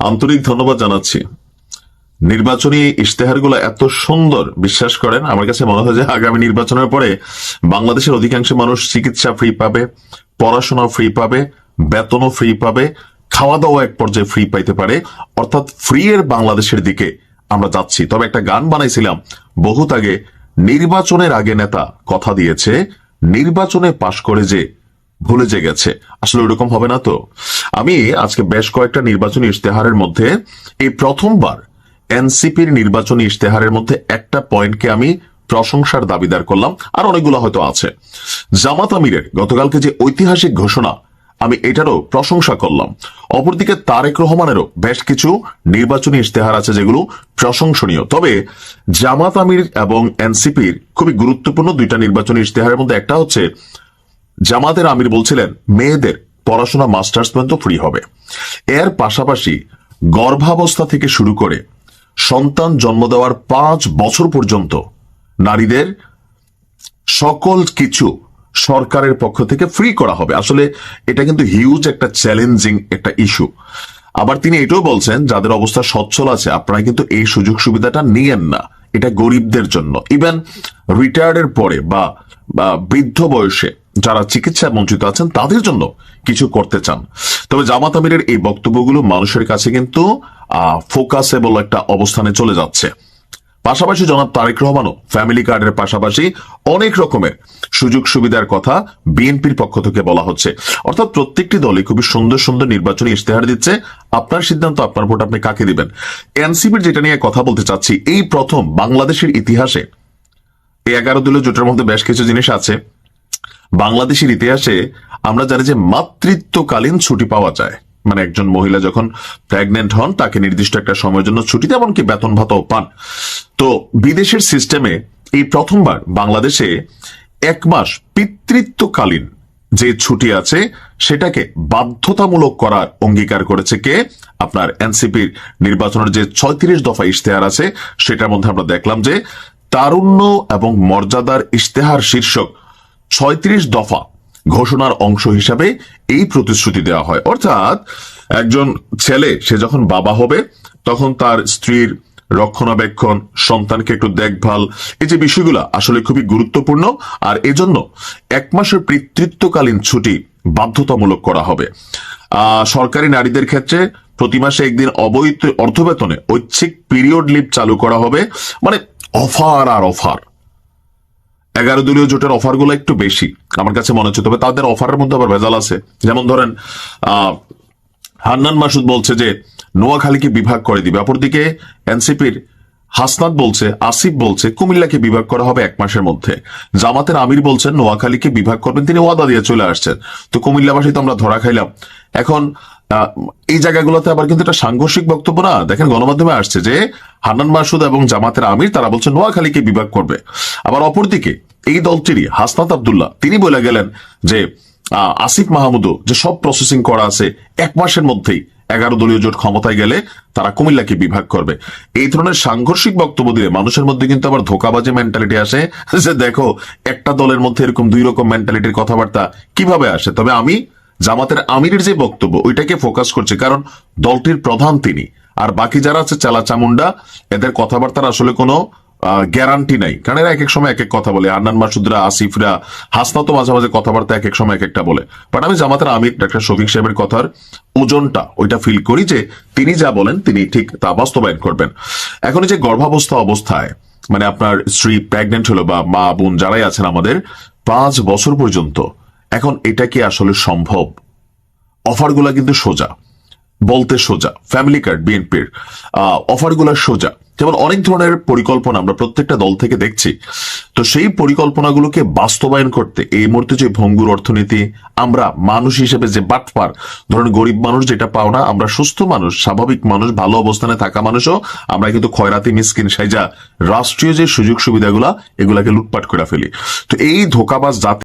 আন্তরিক ধন্যবাদ জানাচ্ছি। নির্বাচনী ইশতেহারগুলো এত সুন্দর, বিশ্বাস করেন আমার কাছে মনে হয় যে আগামী নির্বাচনের পরে বাংলাদেশের অধিকাংশ মানুষ চিকিৎসা ফ্রি পাবে, পড়াশোনা ফ্রি পাবে, বেতনও ফ্রি পাবে, খাওয়া দাওয়া এক পর্যায়ে ফ্রি পাইতে পারে। অর্থাৎ ফ্রি এর বাংলাদেশের দিকে আমরা যাচ্ছি। তবে একটা গান বানাইছিলাম বহুত আগে, নির্বাচনের আগে নেতা কথা দিয়েছে, নির্বাচনে পাশ করে যে ভুলে যে গেছে। আসলে ওরকম হবে না তো। আমি আজকে বেশ কয়েকটা নির্বাচনী ইশতেহারের মধ্যে এই প্রথমবার এনসিপির নির্বাচনী ইশতেহারের মধ্যে একটা পয়েন্টকে আমি প্রশংসার দাবিদার করলাম, আর অনেকগুলো হয়তো আছে। জামাত আমিরের গতকালকে যে ঐতিহাসিক ঘোষণা, আমি এটারও প্রশংসা করলাম। অপরদিকে তারেক রহমানেরও বেশ কিছু নির্বাচনী ইশতেহার আছে যেগুলো প্রশংসনীয়। তবে জামাত আমির এবং এনসিপির খুবই গুরুত্বপূর্ণ দুইটা নির্বাচনী ইশতেহারের মধ্যে একটা হচ্ছে, জামাতের আমির বলছিলেন মেয়েদের পড়াশোনা মাস্টার্স পর্যন্ত ফ্রি হবে। এর পাশাপাশি গর্ভাবস্থা থেকে শুরু করে সন্তান জন্ম দেওয়ার 5 বছর পর্যন্ত নারীদের সকল কিছু সরকারের পক্ষ থেকে ফ্রি করা হবে। আসলে এটা কিন্তু হিউজ একটা চ্যালেঞ্জিং একটা ইস্যু। আবার তিনি এটাও বলছেন, যাদের অবস্থা সচ্ছল আছে আপনারা কিন্তু এই সুযোগ সুবিধাটা নিয়েন না, এটা গরিবদের জন্য। ইভেন রিটায়ার্ডের পরে বা বৃদ্ধ বয়সে যারা চিকিৎসা বঞ্চিত আছেন তাদের জন্য কিছু করতে চান। তবে জামাত আমিরের এই বক্তব্যগুলো মানুষের কাছে কিন্তু ফোকাসেবল একটা অবস্থানে চলে যাচ্ছে। পাশাপাশি জনাব তারেক রহমানও ফ্যামিলি কার্ডের পাশাপাশি অনেক রকমের সুযোগ সুবিধার কথা বিএনপির পক্ষ থেকে বলা হচ্ছে। অর্থাৎ প্রত্যেকটি দলই খুবই সুন্দর সুন্দর নির্বাচনী ইশতেহার দিচ্ছে। আপনার সিদ্ধান্ত, আপনার ভোট আপনি কাকে দিবেন। এনসিপির যেটা নিয়ে কথা বলতে চাচ্ছি, এই প্রথম বাংলাদেশের ইতিহাসে এই 11 দলীয় জোটের মধ্যে বেশ কিছু জিনিস আছে। বাংলাদেশের ইতিহাসে আমরা জানি যে মাতৃত্বকালীন ছুটি পাওয়া যায়, মানে একজন মহিলা যখন প্রেগনেন্ট হন তাকে নির্দিষ্ট একটা সময়ের জন্য ছুটি, এমনকি বেতন ভাতাও পান। তো বিদেশের সিস্টেমে এই প্রথমবার বাংলাদেশে 1 মাস পিতৃত্বকালীন যে ছুটি আছে সেটাকে বাধ্যতামূলক করার অঙ্গীকার করেছে কে? আপনার এনসিপির নির্বাচনের যে 36 দফা ইশতেহার আছে সেটার মধ্যে আমরা দেখলাম যে তারুণ্য এবং মর্যাদার ইশতেহার শীর্ষক 36 দফা ঘোষণার অংশ হিসাবে এই প্রতিশ্রুতি দেওয়া হয়। অর্থাৎ একজন ছেলে সে যখন বাবা হবে তখন তার স্ত্রীর রক্ষণাবেক্ষণ, সন্তানকে একটু দেখভাল, এই যে বিষয়গুলো আসলে খুবই গুরুত্বপূর্ণ। আর এজন্য 1 মাসের পিতৃত্বকালীন ছুটি বাধ্যতামূলক করা হবে। সরকারি নারীদের ক্ষেত্রে প্রতি মাসে 1 দিন অবৈধ অর্থবেতনে ঐচ্ছিক পিরিয়ড লিভ চালু করা হবে। মানে অফার আর অফার। 11 দলীয় জোটের অফারগুলো একটু বেশি আমার কাছে মনে হচ্ছে। তবে তাদের অফারের মধ্যে আবার ভেজাল আছে। যেমন ধরেন হান্নান মাসুদ বলছে যে নোয়াখালীকে বিভাগ করে দিবে, অপরদিকে এনসিপির হাসনাত বলছে, আসিফ বলছে কুমিল্লাকে বিভাগ করা হবে 1 মাসের মধ্যে। জামাতের আমির বলছেন নোয়াখালীকে বিভাগ করবেন, তিনি ওয়াদা দিয়ে চলে আসছেন। তো কুমিল্লাবাসী তো আমরা ধরা খাইলাম। এখন এই জায়গাগুলোতে আবার কিন্তু একটা সাংঘর্ষিক বক্তব্য না, দেখেন গণমাধ্যমে আসছে যে হান্নান মাসুদ এবং জামাতের আমির তারা বলছে নোয়াখালীকে বিভাগ করবে। আবার অপরদিকে এই দলটিরই হাসনাত আব্দুল্লাহ তিনি বলে গেলেন যে আসিফ মাহমুদও যে সব প্রসেসিং করা আছে 1 মাসের মধ্যেই 11 দলীয় জোট ক্ষমতায় গেলে তারা কুমিল্লাকে বিভাগ করবে। এই ধরনের সাংঘর্ষিক বক্তব্য দিলে মানুষের মধ্যে কিন্তু আবার ধোকাবাজি মেন্টালিটি আসে যে দেখো একটা দলের মধ্যে এরকম 2 রকম মেন্টালিটির কথাবার্তা কিভাবে আসে। তবে আমি জামাতের আমিরের যে বক্তব্য ওইটাকে ফোকাস করছি, কারণ দলটির প্রধান তিনি, আর বাকি যারা আছে চালা চামুন্ডা, এদের কথাবার্তার আসলে কোনো গ্যারান্টি নাই। কারণ এরা এক এক সময় এক এক কথা বলে। আন্নান মাসুদরা, আসিফরা, হাসনা তো মাঝে মাঝে কথাবার্তা এক এক সময় এক একটা বলে। বাট আমি জামাতের আমির ডাক্তার শফিক সাহেবের কথার ওজনটা ওইটা ফিল করি যে তিনি যা বলেন তিনি ঠিক তা বাস্তবায়ন করবেন। এখন যে গর্ভাবস্থা অবস্থায় মানে আপনার স্ত্রী প্রেগনেন্ট হলো বা মা বোন যারাই আছেন আমাদের 5 বছর পর্যন্ত, এখন এটা কি আসলে সম্ভব? অফারগুলা কিন্তু সোজা, বলতে সোজা। ফ্যামিলি কার্ড বিএনপির অফারগুলা সোজা, যেমন অনেক ধরনের পরিকল্পনা আমরা প্রত্যেকটা দল থেকে দেখছি। তো সেই পরিকল্পনাগুলোকে বাস্তবায়ন করতে এই মুহূর্তে যে ভঙ্গুর অর্থনীতি, আমরা মানুষ হিসেবে যে বাটপার, ধরুন গরিব মানুষ যেটা পাও না, আমরা সুস্থ মানুষ, স্বাভাবিক মানুষ, ভালো অবস্থানে থাকা মানুষও আমরা কিন্তু খয়রাতি মিসকিন সাইজা রাষ্ট্রীয় যে সুযোগ সুবিধাগুলা এগুলাকে লুটপাট করে ফেলি। তো এই ধোকাবাজ জাতি